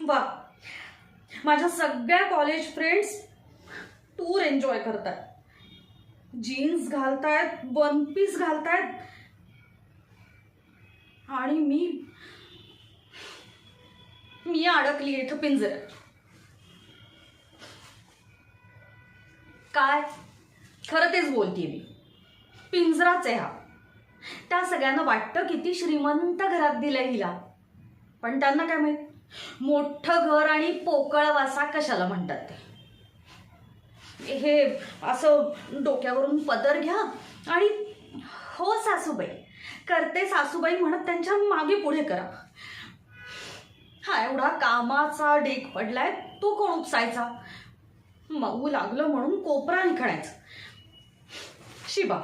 वा, माझ्या सगळ्या कॉलेज फ्रेंड्स टूर एन्जॉय करतात. जीन्स घालतायत, वन पीस घालतायत, आणि मी अडकली इथं पिंजऱ्यात. काय? खरं तेच बोलतीये मी. पिंजराच आहे हा. त्या सगळ्यांना वाटतं किती श्रीमंत घरात दिलंय हिला, पण त्यांना काय माहित मोठं घर आणि पोकळ वासा कशाला म्हणतात ते. हे असं डोक्यावरून पदर घ्या आणि हो सासूबाई, करते सासूबाई म्हणत त्यांच्या मागे पुढे करा. हा एवढा कामाचा डेक पडलाय, तो कोण उपसायचा? मऊ लागलं म्हणून कोपरा निखळायचं. शिबा,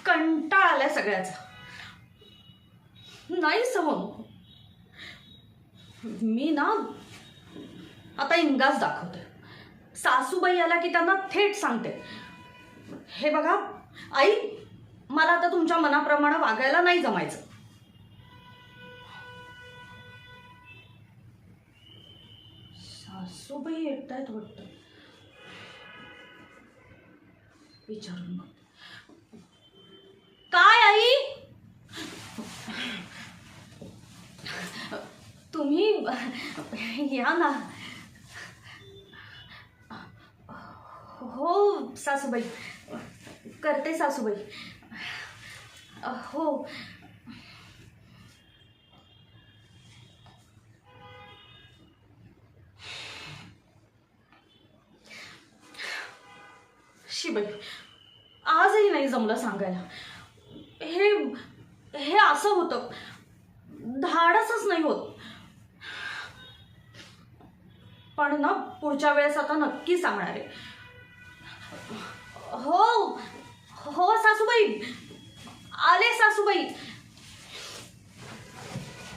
कंटाळा आलाय सगळ्याचा. नाही सहन. मी ना आता इंगाच दाखवते. सासूबाई आला की त्यांना थेट सांगते, हे बघा आई, मला आता तुमच्या मनाप्रमाणे वागायला नाही जमायचं. सासूबाई येतायत वाटतं, विचारून बघ. काय आई? तुम्ही या ना. हो सासूबाई, करते सासूबाई. हो. शिबाई, आजही नाही जमलं सांगायला. हे हे असं होतं, धाडसच नाही होत. पण ना पुढच्या वेळेस आता नक्की सांगणार आहे. हो हो सासूबाई.